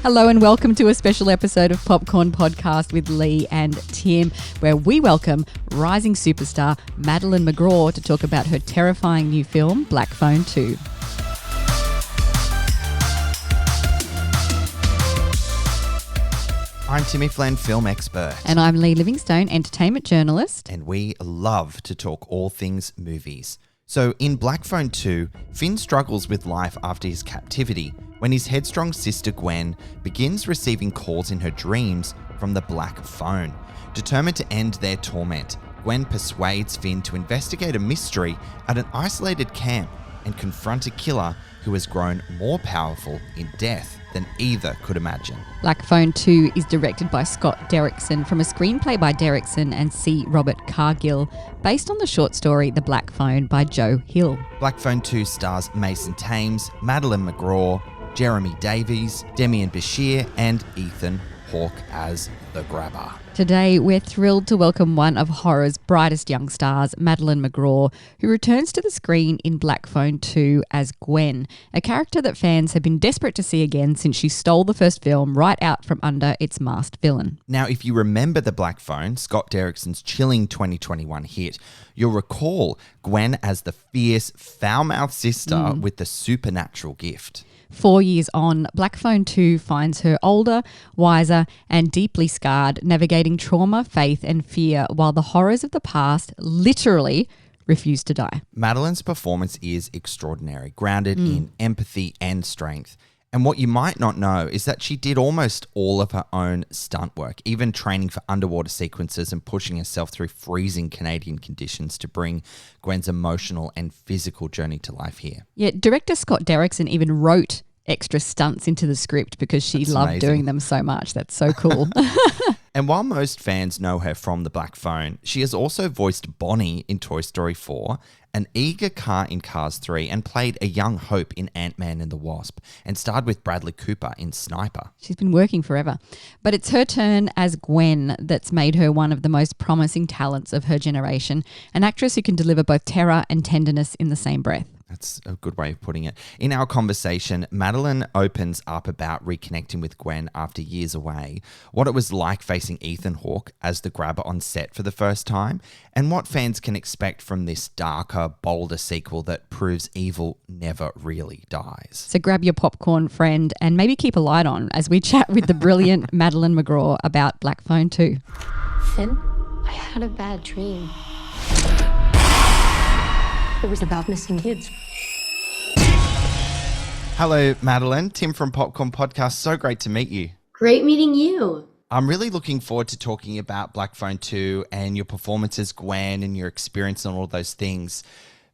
Hello and welcome to a special episode of Popcorn Podcast with Lee and Tim, where we welcome rising superstar Madeleine McGraw to talk about her terrifying new film, Black Phone 2. I'm Timmy Flynn, film expert. And I'm Lee Livingstone, entertainment journalist. And we love to talk all things movies. So in Black Phone 2, Finn struggles with life after his captivity when his headstrong sister Gwen begins receiving calls in her dreams from the Black Phone. Determined to end their torment, Gwen persuades Finn to investigate a mystery at an isolated camp and confront a killer who has grown more powerful in death than either could imagine. Black Phone 2 is directed by Scott Derrickson from a screenplay by Derrickson and C. Robert Cargill, based on the short story The Black Phone by Joe Hill. Black Phone 2 stars Mason Thames, Madeleine McGraw, Jeremy Davies, Demian Bashir, and Ethan Hawke as the Grabber. Today, we're thrilled to welcome one of horror's brightest young stars, Madeleine McGraw, who returns to the screen in Black Phone 2 as Gwen, a character that fans have been desperate to see again since she stole the first film right out from under its masked villain. Now, if you remember The Black Phone, Scott Derrickson's chilling 2021 hit, you'll recall Gwen as the fierce, foul-mouthed sister with the supernatural gift. 4 years on, Black Phone 2 finds her older, wiser, and deeply scarred, navigating trauma, faith, and fear while the horrors of the past literally refuse to die. Madeleine's performance is extraordinary, grounded in empathy and strength. And what you might not know is that she did almost all of her own stunt work, even training for underwater sequences and pushing herself through freezing Canadian conditions to bring Gwen's emotional and physical journey to life here. Yeah, director Scott Derrickson even wrote extra stunts into the script because she loved doing them so much. That's so cool. And while most fans know her from The Black Phone, she has also voiced Bonnie in Toy Story 4, an eager car in Cars 3, and played a young Hope in Ant-Man and the Wasp, and starred with Bradley Cooper in Sniper. She's been working forever. But it's her turn as Gwen that's made her one of the most promising talents of her generation, an actress who can deliver both terror and tenderness in the same breath. That's a good way of putting it. In our conversation, Madeleine opens up about reconnecting with Gwen after years away, what it was like facing Ethan Hawke as the Grabber on set for the first time, and what fans can expect from this darker, bolder sequel that proves evil never really dies. So grab your popcorn, friend, and maybe keep a light on as we chat with the brilliant Madeleine McGraw about Black Phone 2. Finn, I had a bad dream. It was about missing kids. Hello, Madeleine. Tim from Popcorn Podcast. So great to meet you. Great meeting you. I'm really looking forward to talking about Black Phone 2 and your performance as Gwen and your experience and all those things.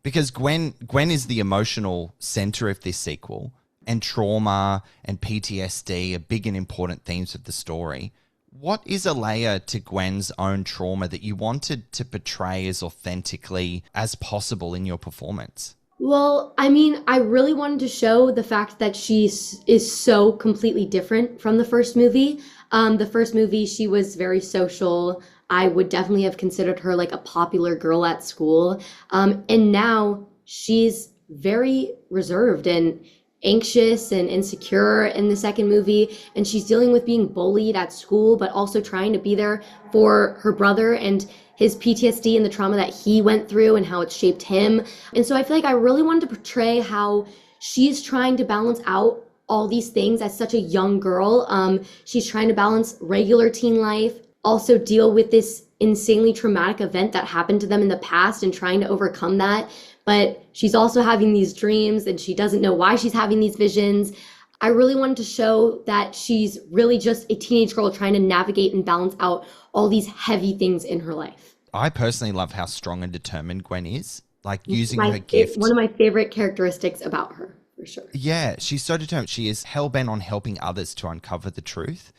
Because Gwen is the emotional center of this sequel, and trauma and PTSD are big and important themes of the story. What is a layer to Gwen's own trauma that you wanted to portray as authentically as possible in your performance? Well, I mean, I really wanted to show the fact that she is so completely different from the first movie. The first movie, she was very social. I would definitely have considered her like a popular girl at school. And now she's very reserved and anxious and insecure in the second movie, and she's dealing with being bullied at school, but also trying to be there for her brother and his PTSD and the trauma that he went through and how it shaped him. And so I feel like I really wanted to portray how she's trying to balance out all these things as such a young girl. She's trying to balance regular teen life, also deal with this insanely traumatic event that happened to them in the past and trying to overcome that. But she's also having these dreams and she doesn't know why she's having these visions. I really wanted to show that she's really just a teenage girl trying to navigate and balance out all these heavy things in her life. I personally love how strong and determined Gwen is, like using her gift. One of my favorite characteristics about her, for sure. Yeah, she's so determined. She is hell-bent on helping others to uncover the truth.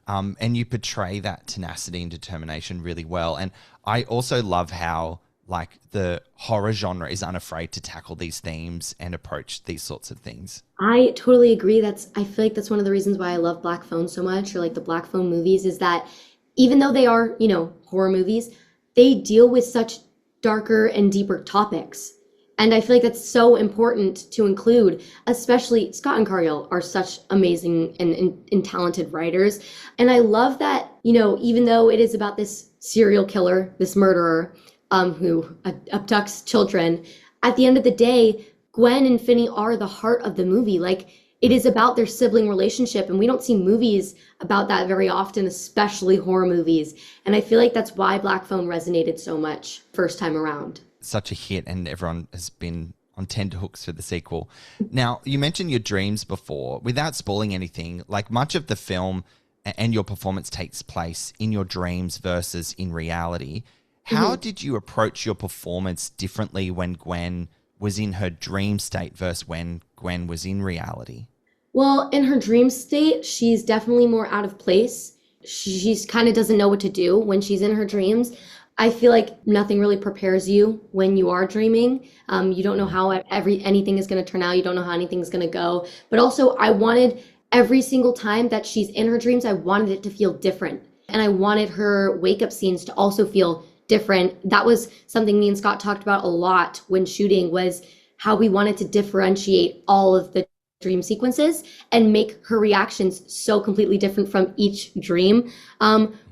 And you portray that tenacity and determination really well. And I also love how like the horror genre is unafraid to tackle these themes and approach these sorts of things. I totally agree. I feel like that's one of the reasons why I love Black Phone so much, or like the Black Phone movies, is that even though they are, horror movies, they deal with such darker and deeper topics. And I feel like that's so important to include, especially Scott and Cargill are such amazing and talented writers. And I love that, even though it is about this serial killer, this murderer who abducts children, at the end of the day, Gwen and Finney are the heart of the movie. Like, it is about their sibling relationship, and we don't see movies about that very often, especially horror movies. And I feel like that's why Black Phone resonated so much first time around. Such a hit, and everyone has been on tenterhooks for the sequel. Now, you mentioned your dreams before. Without spoiling anything, like much of the film and your performance takes place in your dreams versus in reality. How did you approach your performance differently when Gwen was in her dream state versus when Gwen was in reality? Well, in her dream state, she's definitely more out of place. She's kind of doesn't know what to do when she's in her dreams. I feel like nothing really prepares you when you are dreaming. You don't know how anything is going to turn out. You don't know how anything is going to go. But also, I wanted every single time that she's in her dreams, I wanted it to feel different. And I wanted her wake-up scenes to also feel different. That was something me and Scott talked about a lot when shooting, was how we wanted to differentiate all of the dream sequences and make her reactions so completely different from each dream,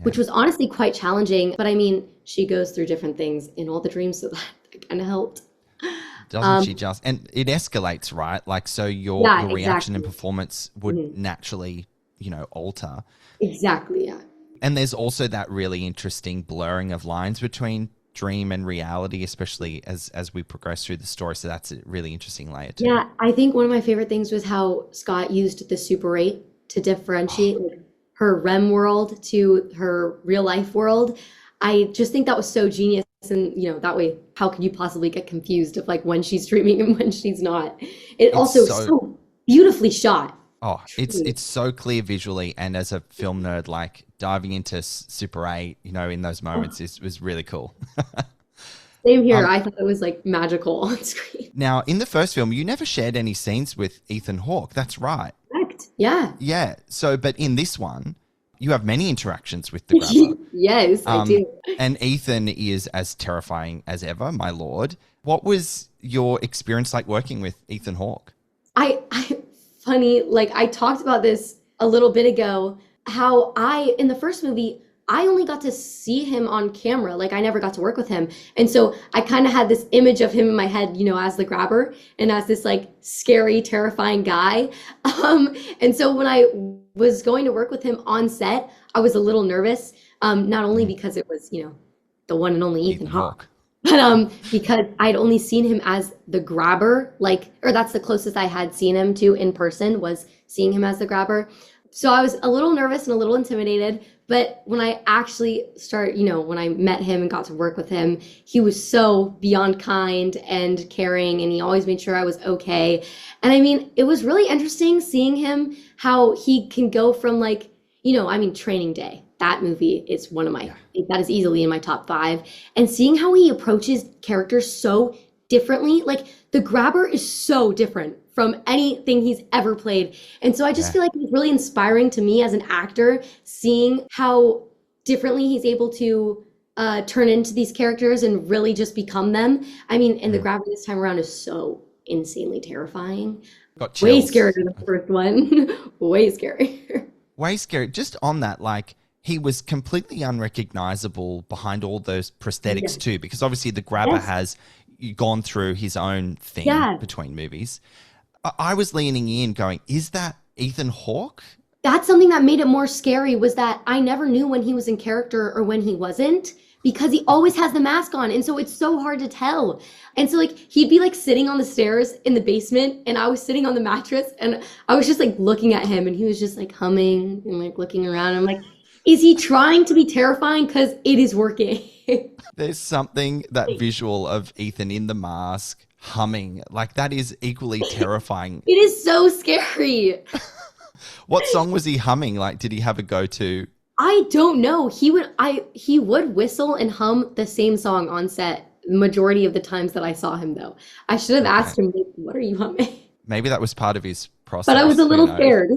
which was honestly quite challenging. But I mean, she goes through different things in all the dreams, so that kind of helped. Doesn't she just? And it escalates, right? Like, so your reaction and performance would naturally, alter. Exactly, yeah. And there's also that really interesting blurring of lines between dream and reality, especially as we progress through the story. So that's a really interesting layer too. Yeah, I think one of my favorite things was how Scott used the Super 8 to differentiate her REM world to her real life world. I just think that was so genius. And, that way, how could you possibly get confused of like when she's dreaming and when she's not? It's also so beautifully shot. Oh, it's so clear visually, and as a film nerd, like diving into Super 8, in those moments was really cool. Same here. I thought it was like magical on screen. Now, in the first film, you never shared any scenes with Ethan Hawke. That's right. Correct. Yeah. Yeah. So, but in this one, you have many interactions with the grabber. Yes, I do. And Ethan is as terrifying as ever, my lord. What was your experience like working with Ethan Hawke? Funny, like I talked about this a little bit ago, how in the first movie, I only got to see him on camera. Like I never got to work with him. And so I kind of had this image of him in my head, as the grabber and as this like scary, terrifying guy. And so when I was going to work with him on set, I was a little nervous, not only because it was, the one and only Ethan Hawke. But because I'd only seen him as the grabber, or that's the closest I had seen him to in person, was seeing him as the grabber. So I was a little nervous and a little intimidated. But when I actually when I met him and got to work with him, he was so beyond kind and caring, and he always made sure I was okay. And I mean, it was really interesting seeing him, how he can go from Training Day. That movie is one of my, that is easily in my top 5. And seeing how he approaches characters so differently, like the grabber is so different from anything he's ever played. And so I just feel like it's really inspiring to me as an actor, seeing how differently he's able to turn into these characters and really just become them. I mean, and the grabber this time around is so insanely terrifying. Got chills. Way scarier than the first one. Way scarier. Way scary. Just on that, like, he was completely unrecognizable behind all those prosthetics too, because obviously the grabber has gone through his own thing between movies. I was leaning in going, is that Ethan Hawke? That's something that made it more scary, was that I never knew when he was in character or when he wasn't, because he always has the mask on. And so it's so hard to tell. And so like he'd be like sitting on the stairs in the basement and I was sitting on the mattress and I was just like looking at him and he was just like humming and like looking around. I'm like, is he trying to be terrifying? Because it is working. There's something, that visual of Ethan in the mask humming, like that is equally terrifying. It is so scary. What song was he humming? Like, did he have a go-to? I don't know. He would whistle and hum the same song on set majority of the times that I saw him, though. I should have asked him, like, what are you humming? Maybe that was part of his process. But I was a little scared.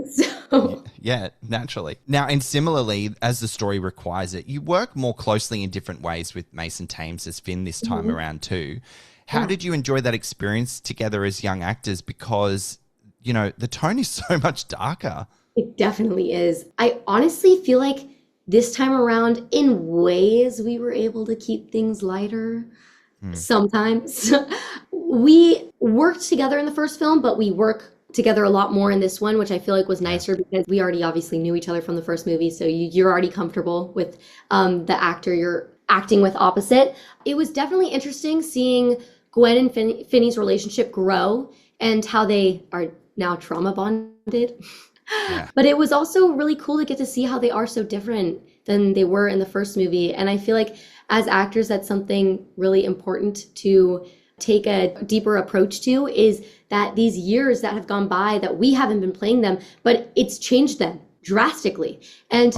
So. Yeah, naturally. Now, and similarly, as the story requires it, you work more closely in different ways with Mason Thames as Finn this time around too. How did you enjoy that experience together as young actors? Because, the tone is so much darker. It definitely is. I honestly feel like this time around, in ways, we were able to keep things lighter sometimes. We worked together in the first film, but we work together a lot more in this one, which I feel like was nicer because we already obviously knew each other from the first movie. So you're already comfortable with the actor you're acting with opposite. It was definitely interesting seeing Gwen and Finney's relationship grow and how they are now trauma bonded. Yeah. But it was also really cool to get to see how they are so different than they were in the first movie. And I feel like as actors, that's something really important to take a deeper approach to, is that these years that have gone by that we haven't been playing them, but it's changed them drastically. And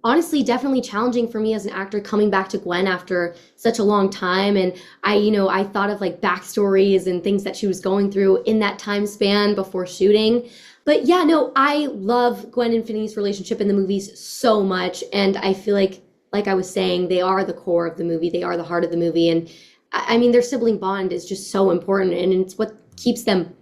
honestly, definitely challenging for me as an actor coming back to Gwen after such a long time. And I thought of like backstories and things that she was going through in that time span before shooting. But yeah, no, I love Gwen and Finney's relationship in the movies so much. And I feel like I was saying, they are the core of the movie. They are the heart of the movie. And I mean, their sibling bond is just so important. And it's what keeps them,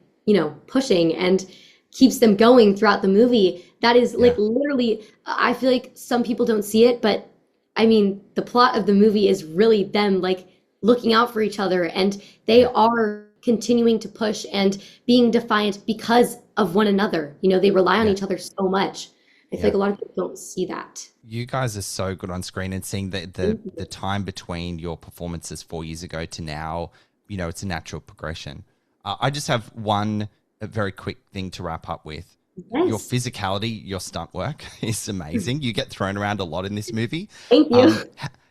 pushing and keeps them going throughout the movie. That is like literally, I feel like some people don't see it, but I mean, the plot of the movie is really them like looking out for each other, and they are continuing to push and being defiant because of one another. They rely on each other so much. I feel like a lot of people don't see that. You guys are so good on screen, and seeing the time between your performances 4 years ago to now, it's a natural progression. I just have one very quick thing to wrap up with. Yes. Your physicality, your stunt work is amazing. You get thrown around a lot in this movie. Thank you.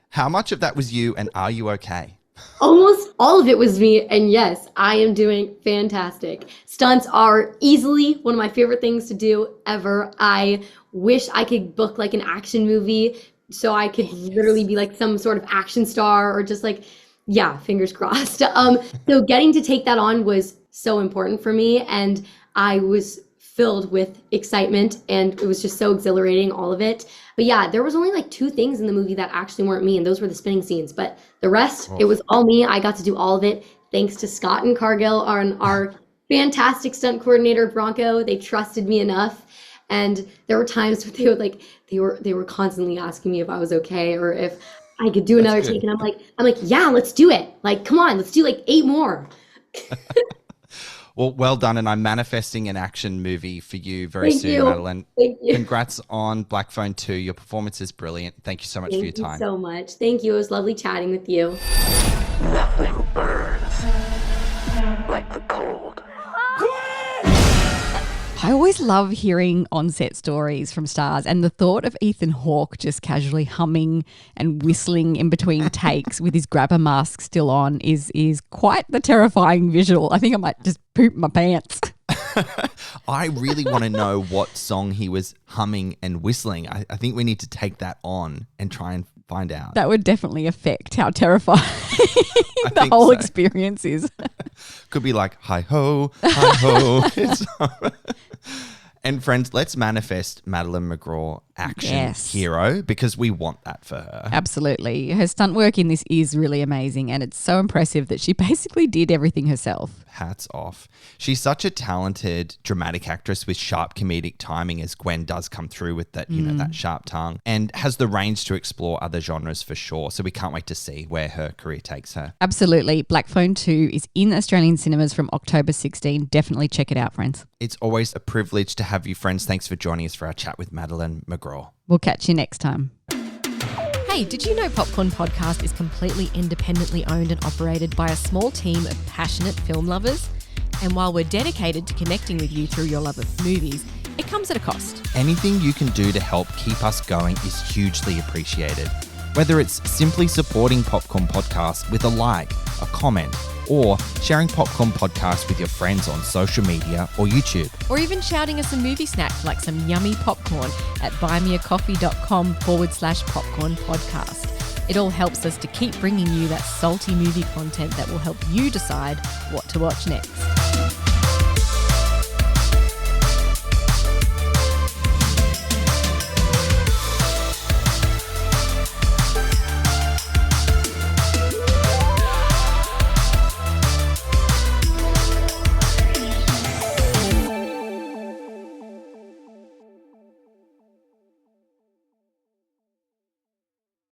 How much of that was you, and are you okay? Almost all of it was me, and yes, I am doing fantastic. Stunts are easily one of my favorite things to do ever. I wish I could book like an action movie so I could literally be like some sort of action star, or just like, fingers crossed. So getting to take that on was so important for me, and I was filled with excitement, and it was just so exhilarating, all of it. But yeah, there was only like 2 things in the movie that actually weren't me, and those were the spinning scenes. But the rest, it was all me. I got to do all of it thanks to Scott and Cargill, our fantastic stunt coordinator, Bronco. They trusted me enough. And there were times where they were constantly asking me if I was okay or if I could do another take. And I'm like, yeah, let's do it. Like, come on, let's do like 8 more. Well done, and I'm manifesting an action movie for you very soon, Madeleine. Thank you. Congrats on Black Phone 2. Your performance is brilliant. Thank you so much for your time. Thank you so much. Thank you. It was lovely chatting with you. Nothing burns like the cold. I always love hearing on-set stories from stars, and the thought of Ethan Hawke just casually humming and whistling in between takes with his grabber mask still on is quite the terrifying visual. I think I might just poop my pants. I really want to know what song he was humming and whistling. I think we need to take that on and try and find out. That would definitely affect how terrifying the whole experience is. Could be like, hi-ho, hi-ho. And friends, let's manifest Madeleine McGraw action hero, because we want that for her. Absolutely. Her stunt work in this is really amazing, and it's so impressive that she basically did everything herself. Hats off. She's such a talented dramatic actress with sharp comedic timing, as Gwen does come through with that, that sharp tongue, and has the range to explore other genres for sure. So we can't wait to see where her career takes her. Absolutely. Black Phone 2 is in Australian cinemas from October 16. Definitely check it out, friends. It's always a privilege to have you, friends. Thanks for joining us for our chat with Madeleine McGraw. We'll catch you next time. Hey, did you know Popcorn Podcast is completely independently owned and operated by a small team of passionate film lovers? And while we're dedicated to connecting with you through your love of movies, it comes at a cost. Anything you can do to help keep us going is hugely appreciated. Whether it's simply supporting Popcorn Podcast with a like, a comment, or sharing Popcorn Podcast with your friends on social media or YouTube. Or even shouting us a movie snack like some yummy popcorn at buymeacoffee.com/popcorn podcast. It all helps us to keep bringing you that salty movie content that will help you decide what to watch next.